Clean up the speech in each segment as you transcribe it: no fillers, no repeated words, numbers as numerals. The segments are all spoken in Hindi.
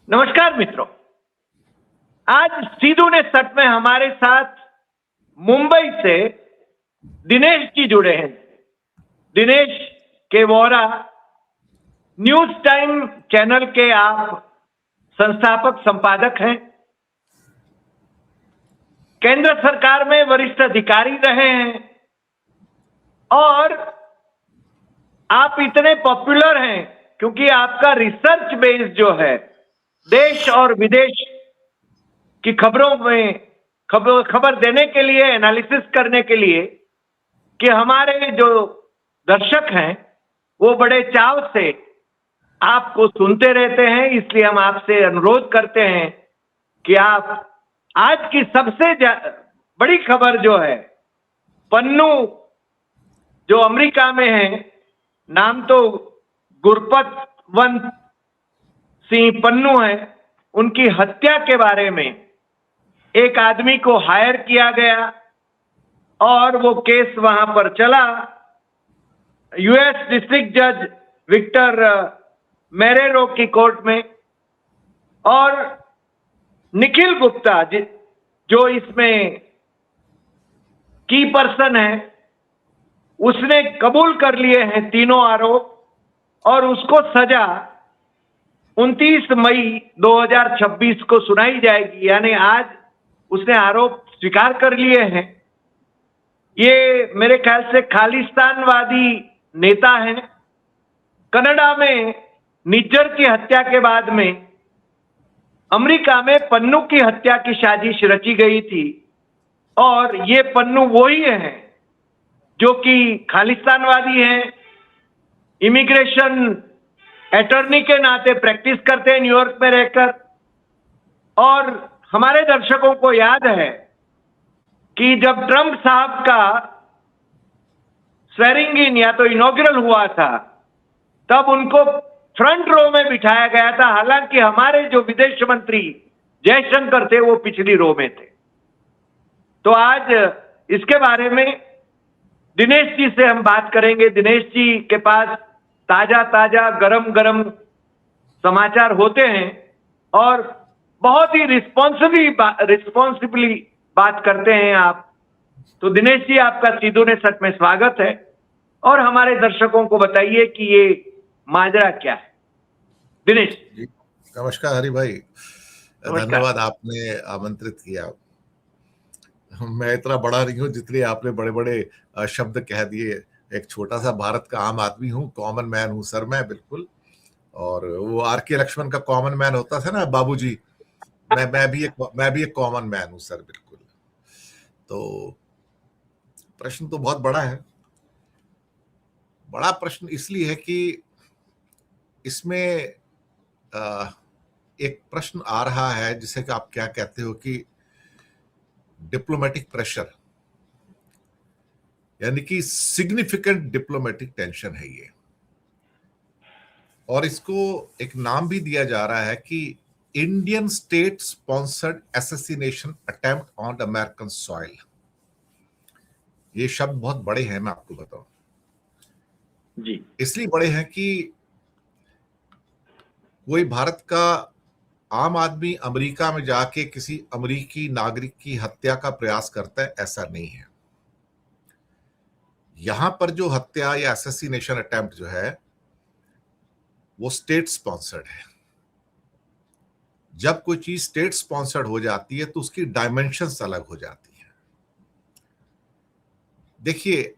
नमस्कार मित्रों। आज सीधू ने सट में हमारे साथ मुंबई से दिनेश जी जुड़े हैं। दिनेश के वोरा न्यूज टाइम चैनल के आप संस्थापक संपादक हैं। केंद्र सरकार में वरिष्ठ अधिकारी रहे हैं और आप इतने पॉपुलर हैं क्योंकि आपका रिसर्च बेस जो है देश और विदेश की खबरों में खबर देने के लिए, एनालिसिस करने के लिए, कि हमारे जो दर्शक हैं वो बड़े चाव से आपको सुनते रहते हैं। इसलिए हम आपसे अनुरोध करते हैं कि आप आज की सबसे बड़ी खबर जो है, पन्नू जो अमेरिका में है, नाम तो गुरपतवंत सिंह पन्नू है, उनकी हत्या के बारे में एक आदमी को हायर किया गया और वो केस वहां पर चला। यूएस डिस्ट्रिक्ट जज विक्टर मेरेरो की कोर्ट में, और निखिल गुप्ता जो इसमें की पर्सन है, उसने कबूल कर लिए हैं तीनों आरोप और उसको सजा 29 मई 2026 को सुनाई जाएगी। यानी आज उसने आरोप स्वीकार कर लिए हैं। ये मेरे ख्याल से खालिस्तानवादी नेता हैं। कनाडा में निज्जर की हत्या के बाद में अमेरिका में पन्नू की हत्या की साजिश रची गई थी और ये पन्नू वही हैं जो कि खालिस्तानवादी हैं, इमिग्रेशन अटॉर्नी के नाते प्रैक्टिस करते हैं न्यूयॉर्क में रहकर। और हमारे दर्शकों को याद है कि जब ट्रंप साहब का स्वेरिंग इन या तो इनॉग्रल हुआ था, तब उनको फ्रंट रो में बिठाया गया था। हालांकि हमारे जो विदेश मंत्री जयशंकर थे वो पिछली रो में थे। तो आज इसके बारे में दिनेश जी से हम बात करेंगे। दिनेश जी के पास ताजा ताजा गरम गरम समाचार होते हैं और बहुत ही रिस्पॉन्सिबली बात करते हैं आप। तो दिनेश जी, आपका सीधू ने सच में स्वागत है और हमारे दर्शकों को बताइए कि ये माजरा क्या है। दिनेश जी, नमस्कार हरि भाई, धन्यवाद आपने आमंत्रित किया। मैं इतना बड़ा नहीं हूँ जितने आपने बड़े बड़े शब्द कह दिए। एक छोटा सा भारत का आम आदमी हूँ, कॉमन मैन हूँ सर मैं, बिल्कुल। और वो आर के लक्ष्मण का कॉमन मैन होता था ना, बाबूजी, मैं भी एक कॉमन मैन हूँ सर, बिल्कुल। तो प्रश्न तो बहुत बड़ा है। बड़ा प्रश्न इसलिए है कि इसमें एक प्रश्न आ रहा है जिसे कि आप क्या कहते हो कि डिप्लोमेटिक प्रेशर, यानी कि सिग्निफिकेंट डिप्लोमेटिक टेंशन है ये। और इसको एक नाम भी दिया जा रहा है कि Indian state sponsored assassination attempt on American soil. ये शब्द बहुत बड़े हैं, मैं आपको बताऊं जी। इसलिए बड़े हैं कि कोई भारत का आम आदमी अमेरिका में जाके किसी अमेरिकी नागरिक की हत्या का प्रयास करता है, ऐसा नहीं है। यहां पर जो हत्या या असैसिनेशन अटेम्प्ट जो है वो स्टेट स्पॉन्सर्ड है। जब कोई चीज स्टेट स्पॉन्सर्ड हो जाती है तो उसकी डायमेंशंस अलग हो जाती हैं। देखिए,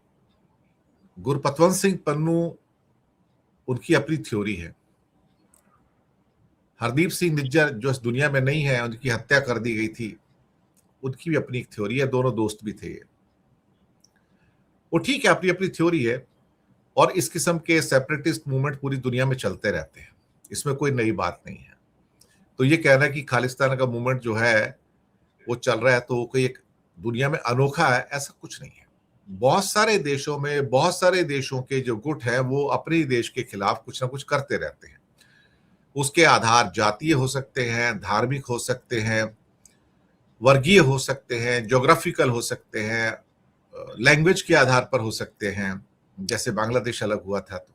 गुरपतवंत सिंह पन्नू, उनकी अपनी थ्योरी है। हरदीप सिंह निज्जर जो इस दुनिया में नहीं है, उनकी हत्या कर दी गई थी, उनकी भी अपनी एक थ्योरी है। दोनों दोस्त भी थे। वो ठीक है, अपनी अपनी थ्योरी है। और इस किस्म के सेपरेटिस्ट मूवमेंट पूरी दुनिया में चलते रहते हैं, इसमें कोई नई बात नहीं है। तो ये कहना कि खालिस्तान का मूवमेंट जो है वो चल रहा है तो कोई एक दुनिया में अनोखा है, ऐसा कुछ नहीं है। बहुत सारे देशों में, बहुत सारे देशों के जो गुट हैं वो अपने देश के खिलाफ कुछ ना कुछ करते रहते हैं। उसके आधार जातीय हो सकते हैं, धार्मिक हो सकते हैं, वर्गीय हो सकते हैं, ज्योग्राफिकल हो सकते हैं, लैंग्वेज के आधार पर हो सकते हैं, जैसे बांग्लादेश अलग हुआ था। तो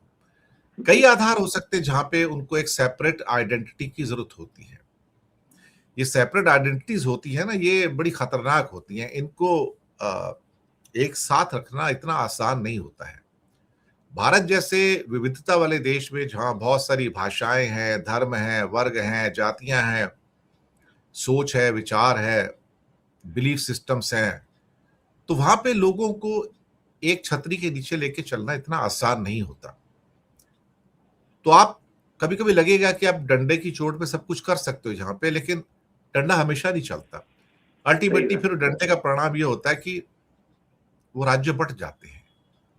कई आधार हो सकते हैं जहां पे उनको एक सेपरेट आइडेंटिटी की जरूरत होती है। ये सेपरेट आइडेंटिटीज होती है ना, ये बड़ी खतरनाक होती हैं। इनको एक साथ रखना इतना आसान नहीं होता है। भारत जैसे विविधता वाले देश में, जहां बहुत सारी भाषाएं हैं, धर्म हैं, वर्ग हैं, जातियां हैं, सोच है, विचार है, बिलीफ सिस्टम्स हैं, तो वहां पे लोगों को एक छतरी के नीचे लेके चलना इतना आसान नहीं होता। तो आप कभी कभी लगेगा कि आप डंडे की चोट पे सब कुछ कर सकते हो जहां पे, लेकिन डंडा हमेशा नहीं चलता। सही अल्टीमेटली बात। फिर डंडे का परिणाम ये होता है कि वो राज्य बंट जाते हैं,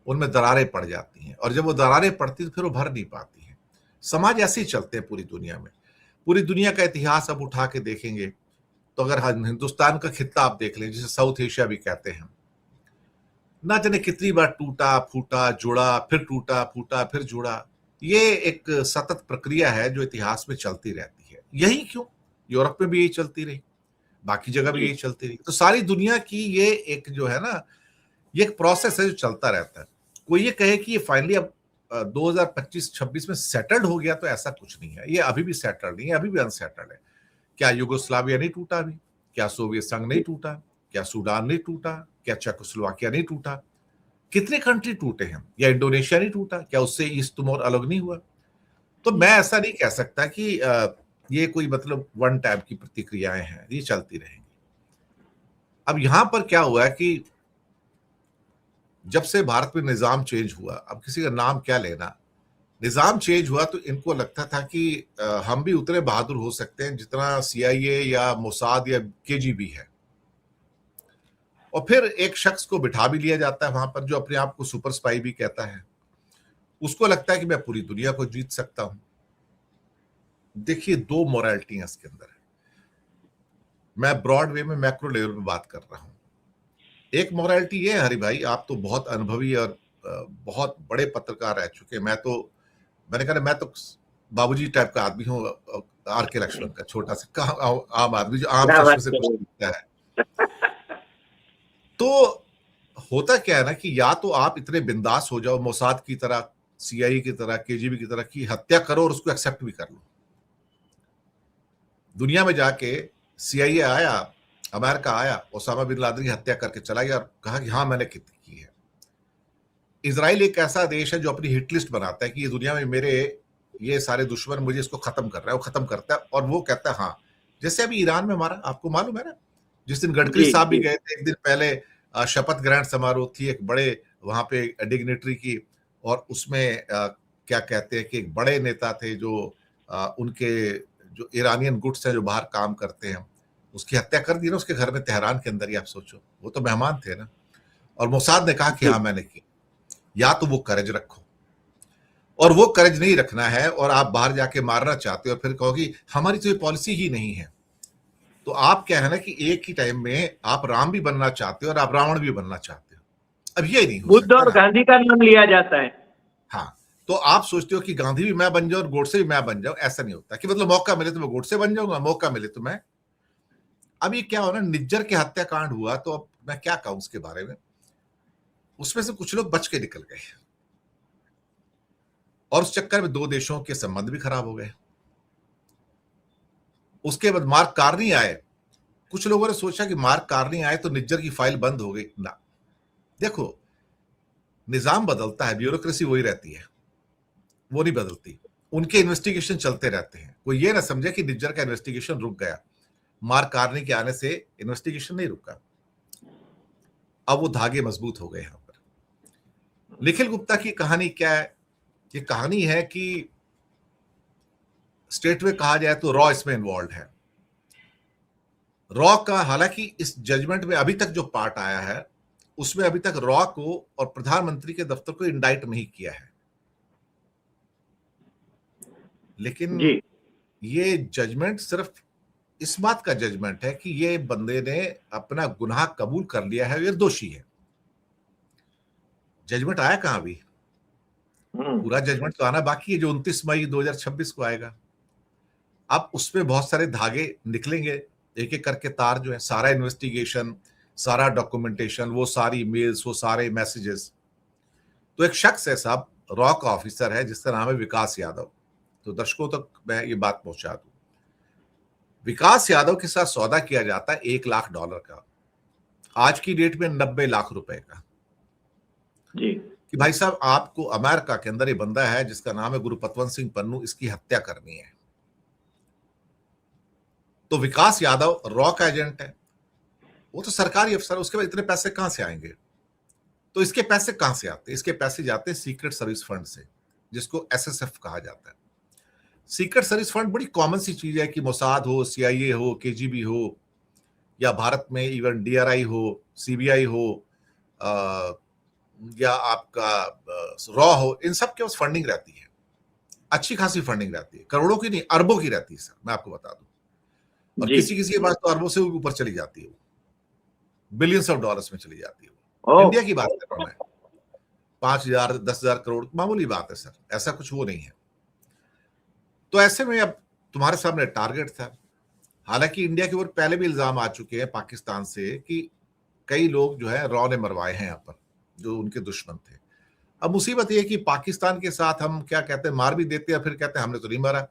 उनमें दरारें पड़ जाती हैं, और जब वो दरारें पड़ती तो फिर वो भर नहीं पाती हैं। समाज ऐसे ही चलते हैं पूरी दुनिया में। पूरी दुनिया का इतिहास अब उठा के देखेंगे तो अगर हम हिंदुस्तान का खित्ता आप देख लें, जिसे साउथ एशिया भी कहते हैं, ना जाने कितनी बार टूटा फूटा जुड़ा, फिर टूटा फूटा फिर जुड़ा। ये एक सतत प्रक्रिया है जो इतिहास में चलती रहती है। यही क्यों, यूरोप में भी यही चलती रही, बाकी जगह भी जी। यही चलती रही। तो सारी दुनिया की ये एक जो है ना, ये एक प्रोसेस है जो चलता रहता है। कोई ये कहे कि ये फाइनली अब 2025-26 में सेटल्ड हो गया, तो ऐसा कुछ नहीं है। ये अभी भी सेटल्ड नहीं है, अभी भी अनसेटल्ड है। क्या युगोस्लाविया नहीं टूटा अभी? क्या सोवियत संघ नहीं टूटा? क्या सूडान नहीं टूटा? क्या चेकोस्लोवाकिया नहीं टूटा? कितने कंट्री टूटे हैं? या इंडोनेशिया नहीं टूटा? क्या उससे ईस्ट तिमोर अलग नहीं हुआ? तो मैं ऐसा नहीं कह सकता कि ये कोई मतलब वन टाइम की प्रतिक्रियाएं हैं, ये चलती रहेंगी। अब यहां पर क्या हुआ है कि जब से भारत में निजाम चेंज हुआ, अब किसी का नाम क्या लेना, निजाम चेंज हुआ तो इनको लगता था कि हम भी उतने बहादुर हो सकते हैं जितना सीआईए या मोसाद या केजीबी है। और फिर एक शख्स को बिठा भी लिया जाता है वहां पर, जो अपने आप को सुपर स्पाई भी कहता है। उसको लगता है कि मैं पूरी दुनिया को जीत सकता हूं। देखिए, दो मोरालिटी है इसके अंदर। मैं ब्रॉड वे में, मैक्रो लेवल में बात कर रहा हूं। एक मोरालिटी ये है, हरि भाई, आप तो बहुत अनुभवी और बहुत बड़े पत्रकार रह चुके। मैंने कहा मैं तो बाबूजी टाइप का आदमी हूँ, आर के लक्ष्मण का छोटा सा आम आदमी जो आम क्या चश्मे बात से कर कुछ रहे सीखता है। तो होता क्या है ना कि या तो आप इतने बिंदास हो जाओ, मोसाद की तरह, सीआईए की तरह, केजीबी की तरह, की हत्या करो और उसको एक्सेप्ट भी कर लो। दुनिया में जाके सीआईए आया, अमेरिका आया, ओसामा बिन लादेन की हत्या करके चला गया और कहा कि हाँ मैंने की है। इजराइल एक ऐसा देश है जो अपनी हिट लिस्ट बनाता है कि ये दुनिया में मेरे ये सारे दुश्मन, मुझे इसको खत्म कर रहा है, वो खत्म करता है। और वो कहता है हाँ, जैसे अभी ईरान में मारा, आपको मालूम है ना, जिस दिन हैं। गडकरी जी साहब भी जी। गए थे एक दिन पहले, शपथ ग्रहण समारोह थी एक बड़े वहां पे डिग्नेटरी की, और उसमें क्या कहते हैं कि एक बड़े नेता थे जो उनके जो ईरानियन गुट्स हैं जो बाहर काम करते हैं, उसकी हत्या कर दी ना उसके घर में, तेहरान के अंदर ही। आप सोचो, वो तो मेहमान थे ना। और मोसाद ने कहा कि जी हाँ मैंने की। या तो वो करेज रखो, और वो करेज नहीं रखना है और आप बाहर जाके मारना चाहते हो और फिर कहो कि हमारी तो ये पॉलिसी ही नहीं है, तो आप क्या है ना कि एक ही टाइम में आप राम भी बनना चाहते हो और आप रावण भी बनना चाहते हो। अब ये नहीं हो बुद्ध सकता और ना। गांधी का नाम लिया जाता है। हाँ, तो आप सोचते हो कि गांधी भी मैं बन जाऊं और गोडसे भी मैं बन जाऊं, ऐसा नहीं होता कि मतलब मौका मिले तो मैं गोडसे बन जाऊंगा, मौका मिले तो मैं। अब ये क्या हो ना, निज्जर के हत्याकांड हुआ तो अब मैं क्या कहूं उसके बारे में। उसमें से कुछ लोग बच के निकल गए और उस चक्कर में दो देशों के संबंध भी खराब हो गए। उसके बाद मार्क कार्नी आए। कुछ लोगों ने सोचा कि मार्क कार्नी आए तो निज्जर की फाइल बंद हो गई ना। देखो, निजाम बदलता है, ब्यूरोक्रेसी वही रहती है, वो नहीं बदलती। उनके इन्वेस्टिगेशन चलते रहते हैं। कोई ये ना समझे कि निज्जर का इन्वेस्टिगेशन रुक गया। मार्क कार्नी के आने से इन्वेस्टिगेशन नहीं रुका, अब वो धागे मजबूत हो गए यहां पर। निखिल गुप्ता की कहानी क्या है? ये कहानी है कि स्टेट में कहा जाए तो रॉ इसमें इन्वॉल्व है। रॉ का, हालांकि इस जजमेंट में अभी तक जो पार्ट आया है उसमें अभी तक रॉ को और प्रधानमंत्री के दफ्तर को इंडाइट नहीं किया है, लेकिन जी ये जजमेंट सिर्फ इस बात का जजमेंट है कि ये बंदे ने अपना गुनाह कबूल कर लिया है, ये दोषी है। जजमेंट आया कहां अभी? पूरा जजमेंट तो आना बाकी है, जो 29 मई 2026 को आएगा। अब उसमें बहुत सारे धागे निकलेंगे, एक एक करके तार जो है, सारा इन्वेस्टिगेशन, सारा डॉक्यूमेंटेशन, वो सारी मेल्स, वो सारे मैसेजेस। तो एक शख्स है साहब, रॉ का ऑफिसर है जिसका नाम है विकास यादव। तो दर्शकों तक मैं ये बात पहुंचा दूं। विकास यादव के साथ सौदा किया जाता है $1 लाख का, आज की डेट में 90 लाख रुपए का, जी कि भाई साहब आपको अमेरिका के अंदर ये बंदा है जिसका नाम है गुरुपतवंत सिंह पन्नू, इसकी हत्या करनी है। तो विकास यादव रॉ का एजेंट है, वो तो सरकारी अफसर है, उसके बाद इतने पैसे कहां से आएंगे? तो इसके पैसे कहां से आते हैं? इसके पैसे जाते हैं सीक्रेट सर्विस फंड से, जिसको एसएसएफ कहा जाता है। सीक्रेट सर्विस फंड बड़ी कॉमन सी चीज है कि मोसाद हो, सीआईए हो, केजीबी हो, या भारत में इवन डीआरआई हो, सीबीआई हो, या आपका रॉ हो, इन सब के पास फंडिंग रहती है, अच्छी खासी फंडिंग रहती है, करोड़ों की नहीं अरबों की रहती है सर, मैं आपको बता दूं। और जी। किसी किसी के पास तो अरबों से ऊपर चली जाती है, बिलियंस ऑफ डॉलर्स में चली जाती है। ओ इंडिया की बात कर रहा हूं मैं, 5,000 10,000 करोड़ मामूली बात है सर, ऐसा कुछ वो नहीं है। तो ऐसे में अब तुम्हारे सामने टारगेट था। हालांकि इंडिया के ऊपर पहले भी इल्जाम आ चुके हैं पाकिस्तान से कि कई लोग जो है रॉ ने मरवाए हैं यहाँ पर, जो उनके दुश्मन थे। अब मुसीबत ये है कि पाकिस्तान के साथ हम क्या कहते हैं, मार भी देते हैं, फिर कहते हैं हमने तो नहीं मारा,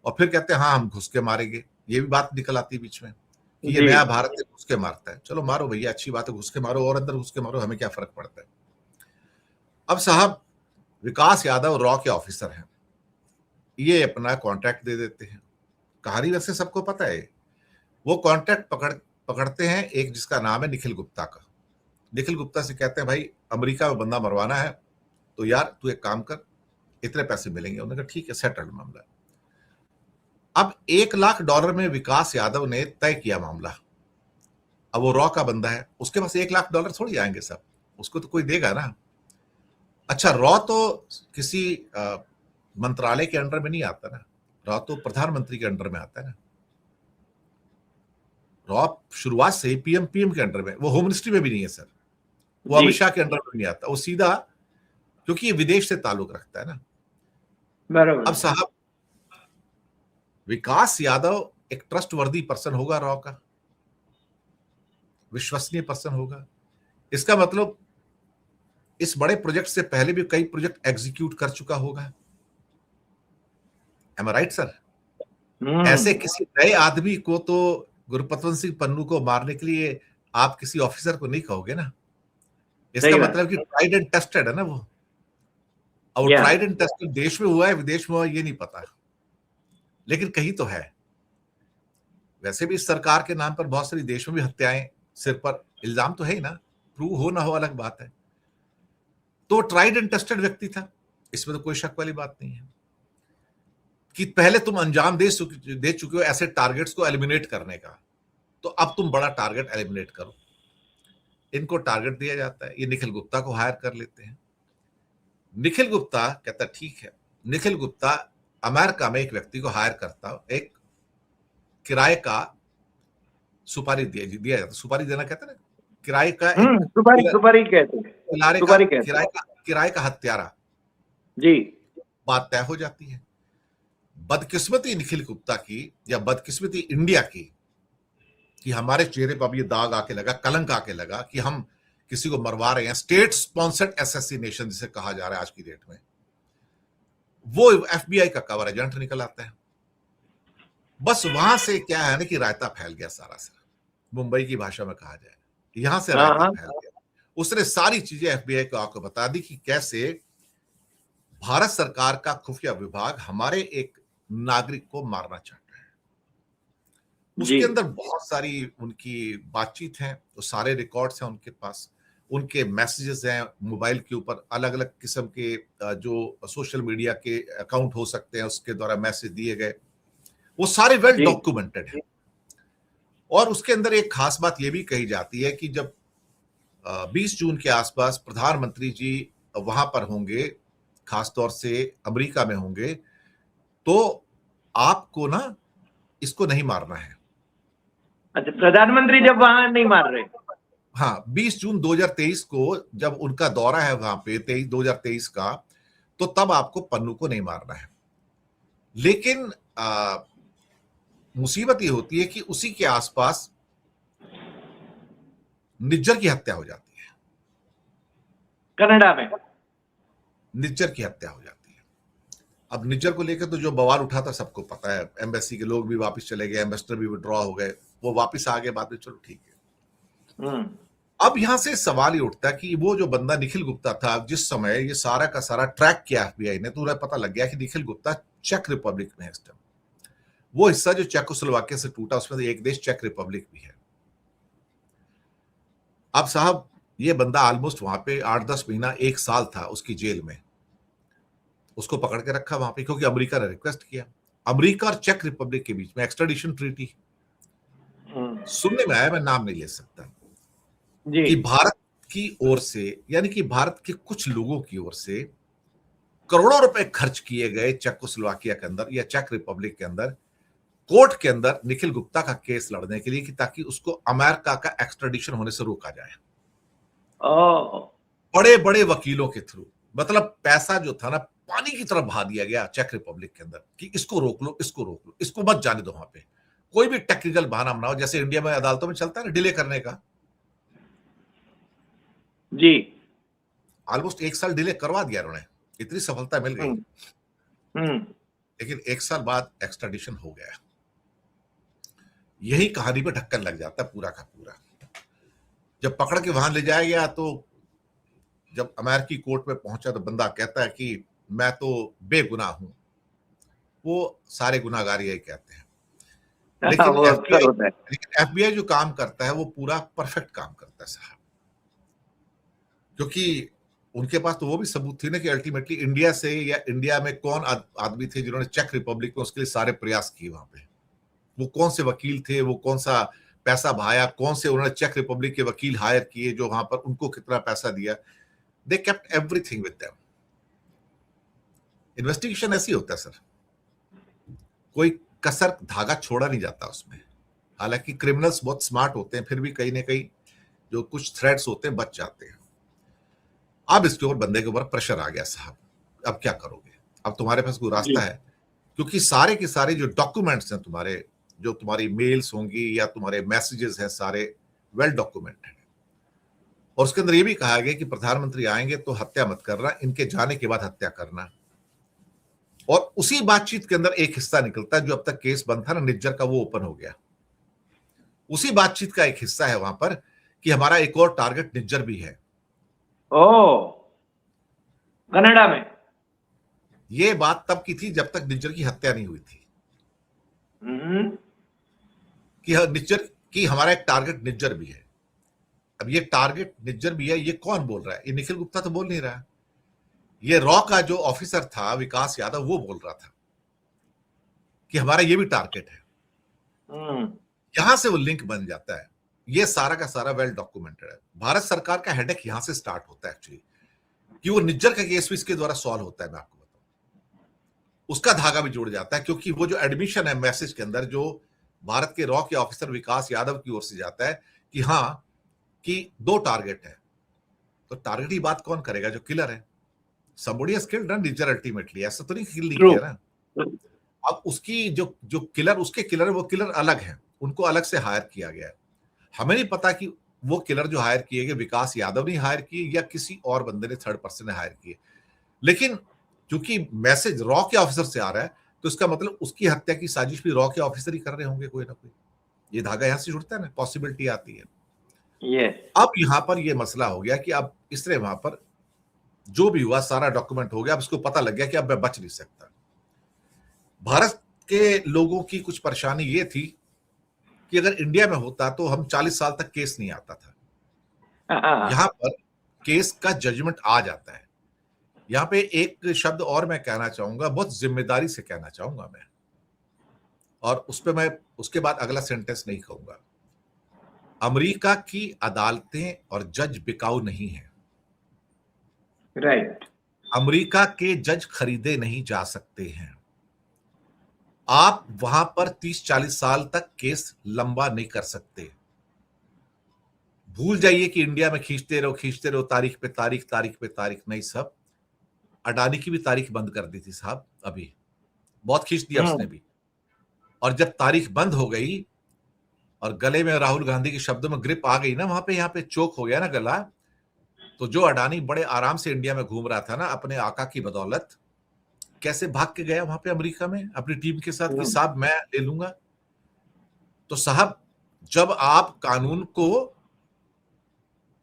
और फिर कहते हैं हाँ हम घुस के मारेंगे। ये भी बात निकल आती है बीच में कि ये जी नया भारत है, घुस के मारता है। चलो मारो भैया, अच्छी बात है, घुस के मारो, और अंदर घुस के मारो, हमें क्या फर्क पड़ता है। अब साहब विकास यादव रॉ के ऑफिसर हैं, ये अपना कॉन्ट्रैक्ट दे देते हैं। कहानी वैसे सबको पता है। वो कॉन्ट्रैक्ट पकड़ते हैं एक जिसका नाम है निखिल गुप्ता का। निखिल गुप्ता से कहते हैं भाई अमेरिका में बंदा मरवाना है, तो यार तू एक काम कर, इतने पैसे मिलेंगे। उन्होंने कहा ठीक है, सेटल्ड मामला। अब $1 लाख में विकास यादव ने तय किया मामला। अब वो रॉ का बंदा है, उसके पास $1 लाख थोड़ी आएंगे सब, उसको तो कोई देगा ना। अच्छा, रॉ तो किसी मंत्रालय के अंडर में नहीं आता ना, रॉ तो प्रधानमंत्री के अंडर में आता है ना। रॉ शुरुआत से ही पीएम के अंडर में, वो होम मिनिस्ट्री में भी नहीं है सर, वो जी अमित शाह के अंडर में नहीं आता, वो सीधा, क्योंकि ये विदेश से ताल्लुक रखता है ना। बराबर। अब साहब विकास यादव एक ट्रस्टवर्दी पर्सन होगा, रॉ का विश्वसनीय पर्सन होगा। इसका मतलब इस बड़े प्रोजेक्ट से पहले भी कई प्रोजेक्ट एग्जीक्यूट कर चुका होगा। एम आई राइट सर? ऐसे किसी नए आदमी को तो गुरुपतवंत सिंह पन्नू को मारने के लिए आप किसी ऑफिसर को नहीं कहोगे ना। इसका सही बात। मतलब कि ट्राइड एंड टेस्टेड है ना वो। और या ट्राइड एंड टेस्टेड देश में हुआ है विदेश में हुआ है ये नहीं पता, लेकिन कहीं तो है। वैसे भी इस सरकार के नाम पर बहुत सारी देश में भी हत्याएं सिर पर, इल्जाम तो है ही ना, प्रूव हो ना हो अलग बात है। तो ट्राइड एंड टेस्टेड व्यक्ति था, इसमें तो कोई शक वाली बात नहीं है कि पहले तुम अंजाम दे चुके हो ऐसे टारगेट्स को एलिमिनेट करने का, तो अब तुम बड़ा टारगेट एलिमिनेट करो। इनको टारगेट दिया जाता है, ये निखिल गुप्ता को हायर कर लेते हैं। निखिल गुप्ता कहता ठीक है। निखिल गुप्ता अमेरिका में एक व्यक्ति को हायर करता, एक किराए का सुपारी दिया जाता। सुपारी देना कहते हैं ना, किराए का एक सुपारी कहते हैं, सुपारी कहते हैं। किराए का हत्यारा। जी बात तय हो जाती है। बदकिस्मती निखिल गुप्ता की या बदकिस्मती इंडिया की कि हमारे चेहरे पर अब ये दाग आके लगा, कलंक आके लगा कि हम किसी को मरवा रहे हैं। स्टेट स्पॉन्सर्ड असैसिनेशन जिसे कहा जा रहा है आज की डेट में, वो एफबीआई का कवर एजेंट निकल आता है। बस वहां से क्या है ना कि रायता फैल गया सारा सारा, मुंबई की भाषा में कहा जाए, यहां से रायता फैल गया। उसने सारी चीजें एफबीआई को आपको बता दी कि कैसे भारत सरकार का खुफिया विभाग हमारे एक नागरिक को मारना चाहता है। उसके अंदर बहुत सारी उनकी बातचीत है, तो सारे रिकॉर्ड्स हैं उनके पास, उनके मैसेजेस हैं मोबाइल के ऊपर, अलग अलग किस्म के जो सोशल मीडिया के अकाउंट हो सकते हैं उसके द्वारा मैसेज दिए गए, वो सारे वेल डॉक्यूमेंटेड हैं। और उसके अंदर एक खास बात यह भी कही जाती है कि जब 20 जून के आसपास प्रधानमंत्री जी वहां पर होंगे, खासतौर से अमेरिका में होंगे, तो आपको ना इसको नहीं मारना है। अच्छा, प्रधानमंत्री जब वहां नहीं मार रहे? हाँ, 20 जून 2023 को जब उनका दौरा है वहां पे 2023 का, तो तब आपको पन्नू को नहीं मारना है। लेकिन मुसीबत ये होती है कि उसी के आसपास निज्जर की हत्या हो जाती है। कनाडा में निज्जर की हत्या हो जाती है। अब निज्जर को लेकर तो जो बवाल उठा था सबको पता है, एम्बेसी के लोग भी वापस चले गए, एम्बेसडर भी विड्रॉ हो गए, वो वापस आ गए बाद में, चलो ठीक है। अब यहां से सवाल ये उठता है कि वो जो बंदा निखिल गुप्ता था, जिस समय ये सारा का सारा ट्रैक किया एफबीआई ने, तो उन्हें पता लग गया कि निखिल गुप्ता चेक रिपब्लिक में है इस टाइम। वो हिस्सा जो चेकोस्लोवाकिया से टूटा, उसमें एक देश चेक रिपब्लिक भी है। अब साहब ये बंदा ऑलमोस्ट वहां पे 8-10 महीना 1 साल था उसकी जेल में, उसको पकड़ के रखा वहां पे क्योंकि अमेरिका ने रिक्वेस्ट किया। अमेरिका और चेक रिपब्लिक के बीच में एक्सट्राडिशन ट्रीटी सुनने में आया, मैं नाम नहीं ले सकता, जी कि भारत की ओर से, यानी कि भारत के कुछ लोगों की ओर से करोड़ों रुपए खर्च किए गए चेकोस्लोवाकिया के अंदर या चेक रिपब्लिक के अंदर कोर्ट के अंदर निखिल गुप्ता का केस लड़ने के लिए, कि ताकि उसको अमेरिका का एक्सट्राडिशन होने से रोका जाए, बड़े बड़े वकीलों के थ्रू। मतलब पैसा जो था ना, पानी की तरफ बहा दिया गया चेक रिपब्लिक के अंदर कि इसको रोक लो, इसको रोक लो, इसको मत जाने दो वहां पे, कोई भी टेक्निकल बहाना बनाओ, जैसे इंडिया में अदालतों में चलता है ना डिले करने का। जी ऑलमोस्ट 1 साल डिले करवा दिया उन्होंने, इतनी सफलता मिल गई। लेकिन 1 साल बाद एक्सट्राडिशन हो गया। यही कहानी पे ढक्कन लग जाता है पूरा का पूरा। जब पकड़ के वहां ले जाया गया, तो जब अमेरिकी कोर्ट में पहुंचा तो बंदा कहता है कि मैं तो बेगुनाह हूं। वो सारे गुनाहगार यही कहते हैं। लेकिन एफबीआई जो काम करता है वो पूरा परफेक्ट काम करता है साहब, क्योंकि उनके पास तो वो भी सबूत थी ना कि अल्टीमेटली इंडिया से या इंडिया में कौन आदमी थे जिन्होंने चेक रिपब्लिक में उसके लिए सारे प्रयास किए, वहां पे वो कौन से वकील थे, वो कौन सा पैसा बहाया, कौन से उन्होंने चेक रिपब्लिक के वकील हायर किए जो वहां पर उनको कितना पैसा दिया। They kept everything with them. Investigation ऐसी होता है सर, कोई कसर धागा छोड़ा नहीं जाता उसमें। हालांकि क्रिमिनल्स बहुत स्मार्ट होते हैं, फिर भी कहीं ना कहीं जो कुछ थ्रेड्स होते हैं बच जाते हैं। अब इसके ऊपर बंदे के ऊपर प्रेशर आ गया साहब, अब क्या करोगे, अब तुम्हारे पास कोई रास्ता है, क्योंकि सारे के सारे जो डॉक्यूमेंट्स हैं तुम्हारे, जो तुम्हारी मेल्स होंगी या तुम्हारे मैसेजेस हैं, सारे वेल डॉक्यूमेंटेड। और उसके अंदर ये भी कहा गया कि प्रधानमंत्री आएंगे तो हत्या मत करना, इनके जाने के बाद हत्या करना। और उसी बातचीत के अंदर एक हिस्सा निकलता है जो अब तक केस बंद था ना निज्जर का, वो ओपन हो गया। उसी बातचीत का एक हिस्सा है वहां पर कि हमारा एक और टारगेट निज्जर भी है। कनाडा में ये बात तब की थी जब तक निज्जर की हत्या नहीं हुई थी, कि निज्जर की हमारा एक टारगेट निज्जर भी है। अब ये टारगेट निज्जर भी है, ये कौन बोल रहा है? ये निखिल गुप्ता तो बोल नहीं रहा, ये रॉ का जो ऑफिसर था विकास यादव, वो बोल रहा था कि हमारा ये भी टारगेट है। यहां से वो लिंक बन जाता है। ये सारा का सारा वेल डॉक्यूमेंटेड है। भारत सरकार का हेडेक यहां से स्टार्ट होता है एक्चुअली, कि वो निज्जर का केस भी इसके द्वारा सॉल्व होता है। मैं आपको बताऊं, उसका धागा भी जुड़ जाता है, क्योंकि वो जो एडमिशन है मैसेज के अंदर, जो भारत के रॉ के ऑफिसर विकास यादव की ओर से जाता है कि हाँ, कि 2 टारगेट है। तो टारगेट की बात कौन करेगा? जो किलर है। somebody has killed Nijjar ultimately, ऐसा तो नहीं किल नहीं किया ना। अब उसकी जो किलर, उसके किलर है, वो किलर अलग है, उनको अलग से हायर किया गया है। हमें नहीं पता कि वो किलर जो हायर किए गए विकास यादव ने हायर किए या किसी और बंदे ने, थर्ड पर्सन ने हायर किए। लेकिन क्योंकि मैसेज रॉ के ऑफिसर से आ रहा है, तो इसका मतलब उसकी हत्या की साजिश भी रॉ के ऑफिसर ही कर रहे होंगे कोई ना कोई। ये धागा यहां से जुड़ता है ना, पॉसिबिलिटी आती है। अब यहां पर ये मसला हो गया कि अब इसने वहां पर जो भी हुआ सारा डॉक्यूमेंट हो गया। अब इसको पता लग गया कि अब मैं बच नहीं सकता। भारत के लोगों की कुछ परेशानी ये थी कि अगर इंडिया में होता तो हम 40 साल तक केस नहीं आता था। यहां पर केस का जजमेंट आ जाता है। यहां पे एक शब्द और मैं कहना चाहूंगा, बहुत जिम्मेदारी से कहना चाहूंगा मैं, और उस पर मैं उसके बाद अगला सेंटेंस नहीं कहूंगा। अमेरिका की अदालतें और जज बिकाऊ नहीं है। राइट। अमेरिका के जज खरीदे नहीं जा सकते हैं। आप वहां पर 30-40 साल तक केस लंबा नहीं कर सकते। भूल जाइए कि इंडिया में खींचते रहो तारीख पे तारीख, तारीख पे तारीख। नहीं सब, अडानी की भी तारीख बंद कर दी थी साहब, अभी बहुत खींच दिया उसने भी। और जब तारीख बंद हो गई और गले में राहुल गांधी के शब्दों में ग्रिप आ गई ना, वहां पे, यहाँ पे चोक हो गया ना गला, तो जो अडानी बड़े आराम से इंडिया में घूम रहा था ना अपने आका की बदौलत, कैसे भाग के गया वहां पे अमेरिका में अपनी टीम के साथ कि साहब मैं ले लूंगा। तो साहब, जब आप कानून को,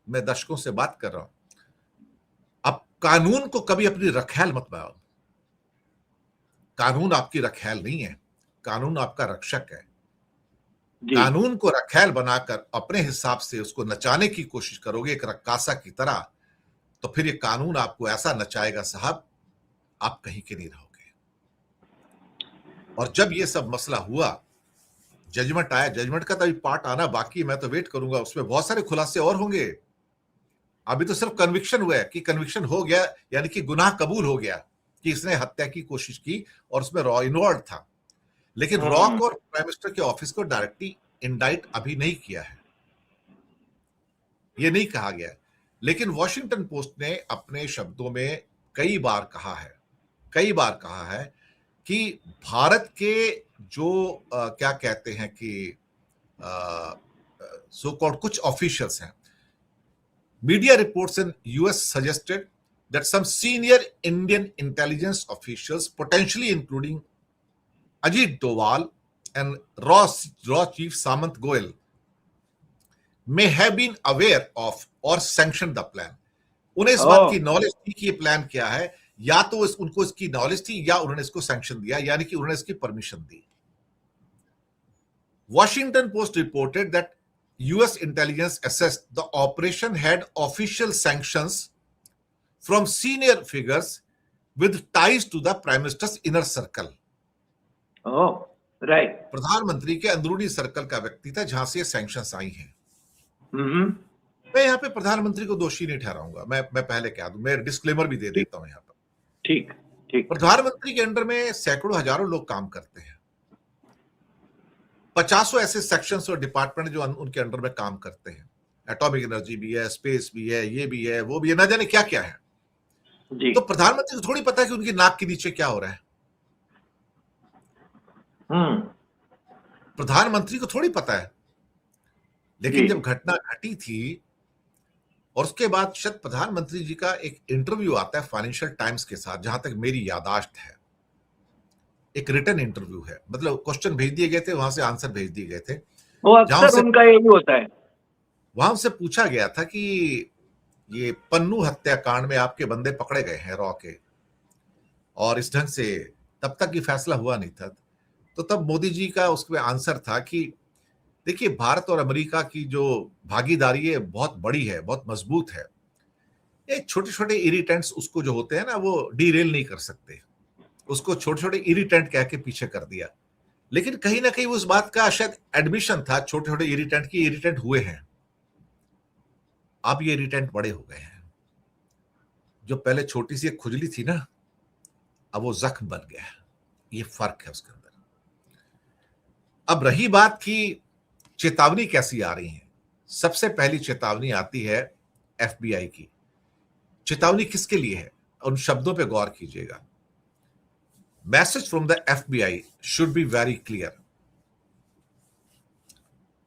मैं दर्शकों से बात कर रहा हूं, अब कानून को कभी अपनी रखैल मत बनाओ। कानून आपकी रखैल नहीं है, कानून आपका रक्षक है। जी। कानून को रखैल बनाकर अपने हिसाब से उसको नचाने की कोशिश करोगे एक रक्कासा की तरह, तो फिर ये कानून आपको ऐसा नचाएगा साहब, आप कहीं के नहीं रहोगे। और जब ये सब मसला हुआ, जजमेंट आया, जजमेंट का तो अभी पार्ट आना बाकी है, मैं तो वेट करूंगा, उसमें बहुत सारे खुलासे और होंगे। अभी तो सिर्फ कन्विक्शन हुआ है कि कन्विक्शन हो गया, यानी कि गुनाह कबूल हो गया कि इसने हत्या की कोशिश की और उसमें रॉ इन्वॉल्व था। लेकिन रॉक और प्राइम मिनिस्टर के ऑफिस को डायरेक्टली इंडाइट अभी नहीं किया है, ये नहीं कहा गया। लेकिन वॉशिंगटन पोस्ट ने अपने शब्दों में कई बार कहा है कि भारत के जो क्या कहते हैं कि सो कॉल्ड कुछ ऑफिशियल्स हैं, media reports in US suggested that some senior Indian intelligence officials potentially including Ajit Doval and raw chief Samant Goel may have been aware of or sanctioned the plan. उन्हें इस बात की नॉलेज थी कि ये प्लान क्या है, या तो उनको इसकी नॉलेज थी या उन्होंने इसको सैंक्शन दिया, यानी कि उन्होंने इसकी permission the. Washington Post reported that US intelligence assessed the operation had official sanctions from senior figures with ties to the prime minister's inner circle. Oh. Right. प्रधानमंत्री के अंदरूनी सर्कल का व्यक्ति था जहां से सैंक्शंस आई हैं। मैं यहाँ पे प्रधानमंत्री को दोषी नहीं ठहराऊंगा, मैं पहले कह दूं, मैं डिस्क्लेमर भी दे देता हूं यहाँ पर। ठीक ठीक। प्रधानमंत्री के अंडर में सैकड़ों हजारों लोग काम करते हैं, 50 ऐसे सेक्शंस और डिपार्टमेंट जो उनके अंडर में काम करते हैं। एटॉमिक एनर्जी भी है, स्पेस भी है, ये भी है, वो भी है, ना जाने क्या क्या है जी। तो प्रधानमंत्री को थोड़ी पता है कि उनकी नाक के नीचे क्या हो रहा है। प्रधानमंत्री को थोड़ी पता है। लेकिन जब घटना घटी थी और उसके बाद शायद प्रधानमंत्री जी का एक इंटरव्यू आता है फाइनेंशियल टाइम्स के साथ, जहां तक मेरी याददाश्त है, एक रिटन इंटरव्यू है, मतलब क्वेश्चन भेज दिए गए थे, वहां से आंसर भेज दिए गए थे। वो अक्सर उनका यही होता है। वहां से पूछा गया था कि ये पन्नू हत्याकांड में आपके बंदे पकड़े गए हैं रॉ के, और इस ढंग से तब तक ये फैसला हुआ नहीं था। तो तब मोदी जी का उसमें आंसर था कि देखिए, भारत और अमेरिका की जो भागीदारी है बहुत बड़ी है, बहुत मजबूत है। ये छोटे छोटे इरिटेंट्स उसको जो होते हैं ना, वो डीरेल नहीं कर सकते। उसको छोटे छोटे इरिटेंट कह के पीछे कर दिया। लेकिन कहीं ना कहीं उस बात का शायद एडमिशन था, छोटे छोटे इरिटेंट की, इरिटेंट हुए हैं। अब ये इरिटेंट बड़े हो गए हैं। जो पहले छोटी सी एक खुजली थी ना, अब वो जख्म बन गया है। ये फर्क है उसके अंदर। अब रही बात की चेतावनी कैसी आ रही है। सबसे पहली चेतावनी आती है एफबीआई की। चेतावनी किसके लिए है, उन शब्दों पे गौर कीजिएगा। Message from the FBI should be very clear,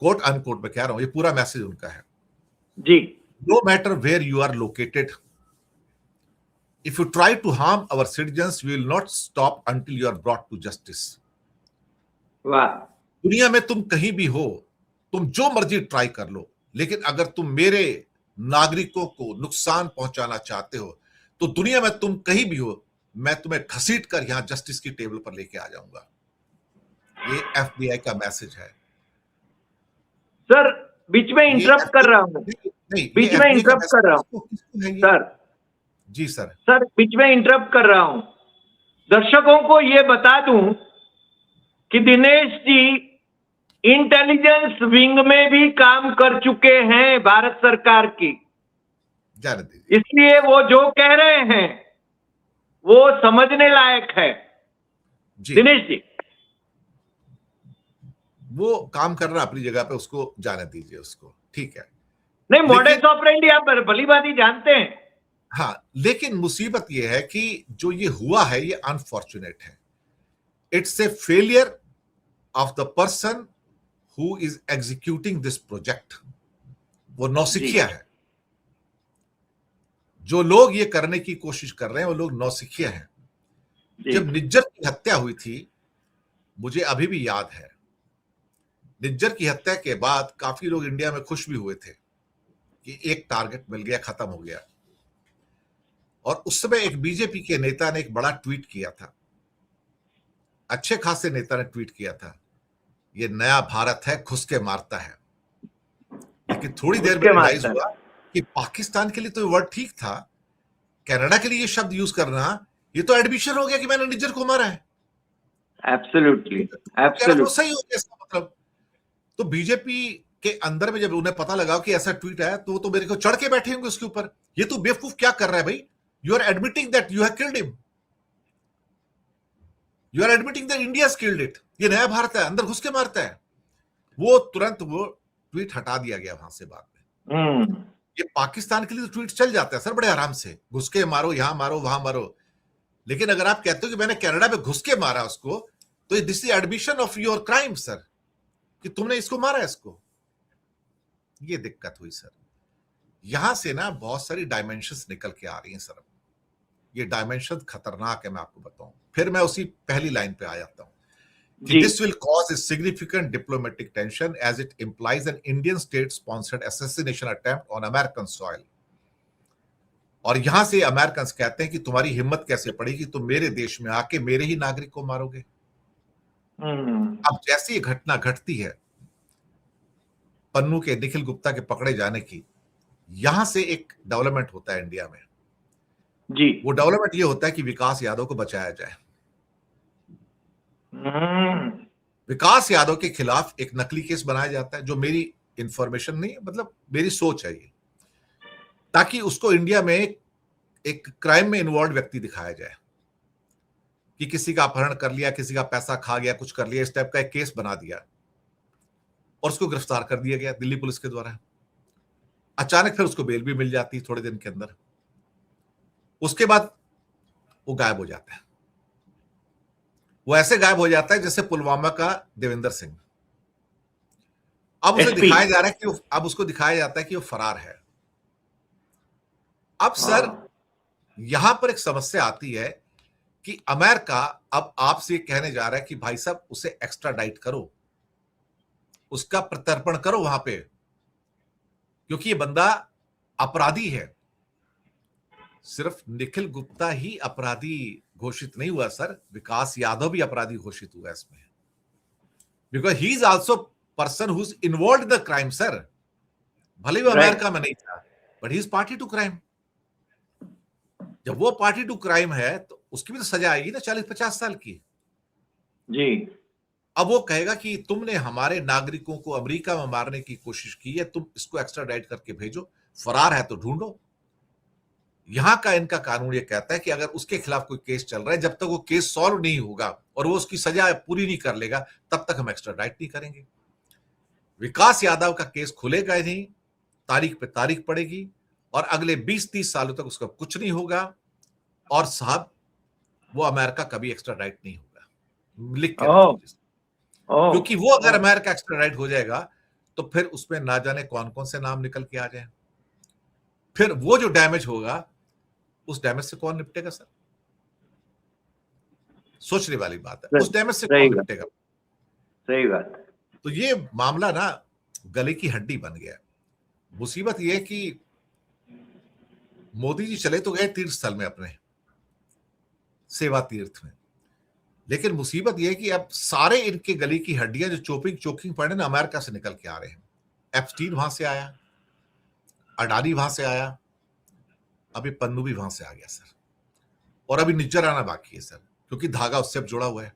quote unquote में कह रहा हूं, ये पूरा मैसेज उनका है जी। No matter where you are located, if you try to harm our citizens we will not stop until you are brought to justice. वाह। दुनिया में तुम कहीं भी हो, तुम जो मर्जी ट्राई कर लो, लेकिन अगर तुम मेरे नागरिकों को नुकसान पहुंचाना चाहते हो तो दुनिया में तुम कहीं भी हो, मैं तुम्हें घसीट कर यहां जस्टिस की टेबल पर लेके आ जाऊंगा। ये एफबीआई का मैसेज है। सर बीच में इंटरप्ट कर रहा हूं, बीच में इंटरप्ट कर रहा हूं सर। जी सर। सर बीच में इंटरप्ट कर रहा हूं, दर्शकों को यह बता दूं कि दिनेश जी इंटेलिजेंस विंग में भी काम कर चुके हैं भारत सरकार की, इसलिए वो जो कह रहे हैं वो समझने लायक है जी। दिनेश जी वो काम कर रहा अपनी जगह पे, उसको जाने दीजिए उसको, ठीक है। नहीं, मॉडर्न ऑपरेंडी आप भली भांति जानते हैं। हाँ, लेकिन मुसीबत ये है कि जो ये हुआ है ये अनफॉर्चुनेट है। It's a failure of the person who is executing this project. वो नौसिखिया है। जो लोग ये करने की कोशिश कर रहे हैं वो लोग नौसिखिया हैं। जी। जब निज्जर की हत्या हुई थी, मुझे अभी भी याद है, निज्जर की हत्या के बाद काफी लोग इंडिया में खुश भी हुए थे कि एक टारगेट मिल गया, खत्म हो गया। और उस समय एक बीजेपी के नेता ने एक बड़ा ट्वीट किया था, अच्छे खासे नेता ने ट्वीट किया था, ये नया भारत है, घुस के मारता है। लेकिन थोड़ी देर में उसके रियलाइज मास्टर। हुआ कि पाकिस्तान के लिए तो वर्ड ठीक था, कनाडा के लिए ये शब्द यूज करना, ये तो एडमिशन हो गया कि मैंने निज्जर को मारा है। एब्सोल्युटली, कह रहा था, एब्सोल्युट। सही हो गया इसका मतलब। तो बीजेपी के अंदर में जब उन्हें पता लगा कि ऐसा ट्वीट आया, तो वो तो मेरे को चढ़ के बैठे होंगे उसके ऊपर, ये तो बेवकूफ क्या कर रहा है भाई, you are admitting that you have killed him, you are admitting that India has killed it, ये नया भारत है, अंदर घुस के मारता है। वो तुरंत वो ट्वीट हटा दिया गया वहां से बाद में। ये पाकिस्तान के लिए तो ट्वीट चल जाता है सर बड़े आराम से, घुस के मारो, यहां मारो, वहां मारो। लेकिन अगर आप कहते हो कि मैंने कनाडा में घुस के मारा उसको, तो this is admission of your crime sir, कि तुमने इसको मारा इसको। ये दिक्कत हुई सर। यहां से ना बहुत सारी डायमेंशंस निकल के आ रही हैं सर। ये डायमेंशन खतरनाक है, मैं आपको बताऊं। फिर मैं उसी पहली लाइन पे आ जाता हूं कि जी। This will cause a significant diplomatic tension as it implies an Indian state sponsored assassination attempt on American soil. और यहां से अमेरिकन कहते हैं कि तुम्हारी हिम्मत कैसे पड़ी कि तुम मेरे देश में आके मेरे ही नागरिक को मारोगे। अब जैसी ये घटना घटती है पन्नू के निखिल गुप्ता के पकड़े जाने की, यहां से एक डेवलपमेंट होता है इंडिया में। जी। वो डेवलपमेंट ये होता है कि विकास यादव को बचाया जाए। विकास यादव के खिलाफ एक नकली केस बनाया जाता है, जो मेरी इंफॉर्मेशन नहीं है, मतलब मेरी सोच है ये, ताकि उसको इंडिया में एक क्राइम में इन्वॉल्व व्यक्ति दिखाया जाए कि किसी का अपहरण कर लिया, किसी का पैसा खा गया, कुछ कर लिया, इस टाइप का एक केस बना दिया और उसको गिरफ्तार कर दिया गया दिल्ली पुलिस के द्वारा। अचानक फिर उसको बेल भी मिल जाती है थोड़े दिन के अंदर। उसके बाद वो गायब हो जाता है। वो ऐसे गायब हो जाता है जैसे पुलवामा का देवेंद्र सिंह। अब उसे एसपी। दिखाया जा रहा है कि अब उसको दिखाया जाता है कि वो फरार है। अब सर यहां पर एक समस्या आती है कि अमेरिका अब आपसे कहने जा रहा है कि भाई साहब उसे एक्स्ट्राडाइट करो, उसका प्रत्यर्पण करो वहां पे, क्योंकि ये बंदा अपराधी है। सिर्फ निखिल गुप्ता ही अपराधी घोषित नहीं हुआ सर, विकास यादव भी अपराधी घोषित हुआ इसमें, because he is also person who is involved in the crime sir. भले वो अमेरिका में नहीं था, but he is party to crime. जब वो पार्टी टू क्राइम है तो उसकी भी तो सजा आएगी ना 40-50 साल की। जी। अब वो कहेगा कि तुमने हमारे नागरिकों को अमेरिका में मारने की कोशिश की है, तुम इसको एक्स्ट्राडाइट करके भेजो, फरार है तो ढूंढो। यहां का इनका कानून ये कहता है कि अगर उसके खिलाफ कोई केस चल रहा है, जब तक वो केस सॉल्व नहीं होगा और वो उसकी सजा पूरी नहीं कर लेगा, तब तक हम एक्स्ट्राडाइट नहीं करेंगे। विकास यादव का केस खुलेगा ही नहीं, तारीख पे तारीख पड़ेगी और अगले 20-30 सालों तक उसका कुछ नहीं होगा। और साहब वो अमेरिका कभी एक्स्ट्राडाइट नहीं होगा, लिख के रख लीजिए, क्योंकि वो अगर अमेरिका एक्स्ट्राडाइट हो जाएगा तो फिर उसमें ना जाने कौन कौन से नाम निकल के आ जाए। फिर वो जो डैमेज होगा, उस डैमेज से कौन निपटेगा सर? सोचने वाली बात है, उस डैमेज से कौन निपटेगा? सही बात। तो ये मामला ना गले की हड्डी बन गया। मुसीबत ये है कि मोदी जी चले तो गए तीर्थ स्थल में, अपने सेवा तीर्थ में, लेकिन मुसीबत यह है कि अब सारे इनके गले की हड्डियां जो चोकिंग पड़े ना, अमेरिका से निकल के आ रहे हैं। एप्स्टीन वहां से आया, अडानी वहां से आया, अभी पन्नू भी वहां से आ गया सर, और अभी निज्जर आना बाकी है सर, क्योंकि धागा उससे अब जुड़ा हुआ है।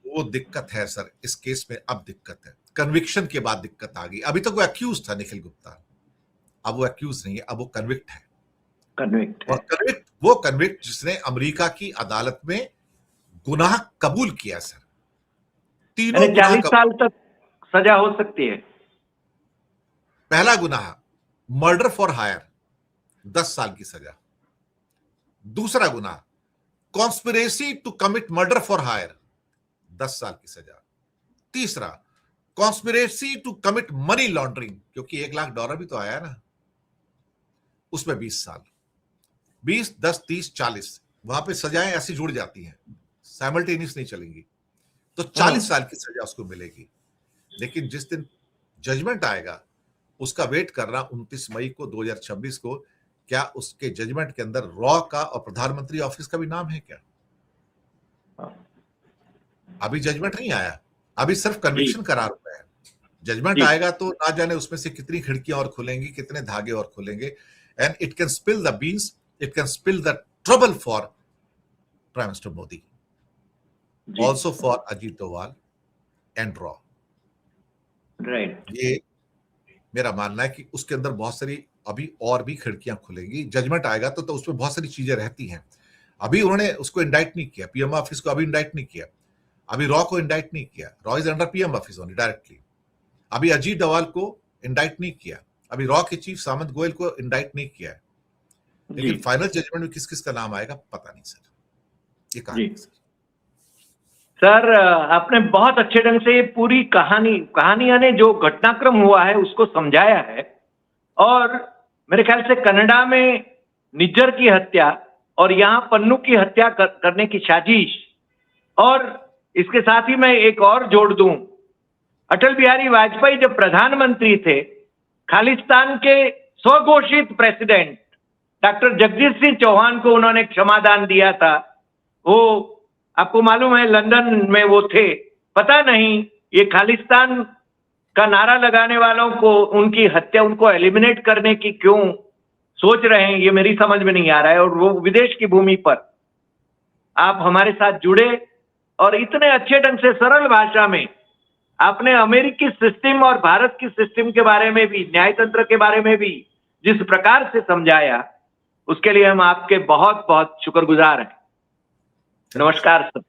वो दिक्कत है सर इस केस में। अब दिक्कत है, कन्विक्शन के बाद दिक्कत आ गई। अभी तक वो एक्यूज था निखिल गुप्ता, अब वो एक्यूज नहीं है, अब वो कन्विक्ट है। और वो कन्विक्ट जिसने अमेरिका की अदालत में गुनाह कबूल किया सर। तीनों 40 साल तक सजा हो सकती है। पहला गुनाह मर्डर फॉर हायर, 10 साल की सजा। दूसरा गुनाह conspiracy to commit murder for hire, 10 साल की सजा। तीसरा conspiracy to commit money laundering, क्योंकि $1 लाख भी तो आया ना, उसमें 20 साल। 20, 10, 30, 40, वहां पे सजाएं ऐसी जुड़ जाती हैं, साइमल्टेनियस नहीं चलेंगी, तो हाँ। 40 साल की सजा उसको मिलेगी। लेकिन जिस दिन जजमेंट आएगा उसका वेट करना 29 मई को 2026 को, क्या उसके जजमेंट के अंदर रॉ का और प्रधानमंत्री ऑफिस का भी नाम है क्या? अभी जजमेंट नहीं आया, अभी सिर्फ कन्विक्शन करार हुआ है। जजमेंट जी। आएगा तो ना जाने उसमें से कितनी खिड़कियां और खुलेंगी, कितने धागे और खुलेंगे, and it can spill the beans, it can spill the trouble for prime minister Modi, ji. Also for Ajit Doval and रॉ। राइट। ये मेरा मानना है कि उसके अंदर बहुत सारी अभी और भी खिड़कियां खुलेंगी। जजमेंट आएगा तो उसमें बहुत सारी चीजें रहती हैं। अभी उन्होंने उसको इंडाइट नहीं किया, पीएम ऑफिस को अभी इंडाइट नहीं किया, अभी रॉ को इंडाइट नहीं किया, raw is under PM office only directly. अभी अजीत डोभाल को इंडाइट नहीं किया, अभी रॉ के चीफ सामंत गोयल को इंडाइट नहीं किया है। लेकिन जी। फाइनल जजमेंट में किस किस का नाम आएगा पता नहीं सर, ये कहानी है सर। सर, आपने बहुत अच्छे ढंग से ये पूरी कहानी यानी जो घटनाक्रम हुआ है उसको समझाया है। और मेरे ख्याल से कनाडा में निज्जर की हत्या और यहाँ पन्नू की हत्या करने की साजिश, और इसके साथ ही मैं एक और जोड़ दूं, अटल बिहारी वाजपेयी जब प्रधानमंत्री थे, खालिस्तान के स्वघोषित प्रेसिडेंट डॉक्टर जगदीश सिंह चौहान को उन्होंने क्षमादान दिया था। वो आपको मालूम है लंदन में वो थे। पता नहीं ये खालिस्तान का नारा लगाने वालों को उनकी हत्या, उनको एलिमिनेट करने की क्यों सोच रहे हैं, ये मेरी समझ में नहीं आ रहा है। और वो विदेश की भूमि पर आप हमारे साथ जुड़े और इतने अच्छे ढंग से सरल भाषा में आपने अमेरिकी सिस्टम और भारत की सिस्टम के बारे में भी, न्यायतंत्र के बारे में भी जिस प्रकार से समझाया, उसके लिए हम आपके बहुत बहुत शुक्रगुजार हैं। नमस्कार सर,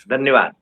धन्यवाद।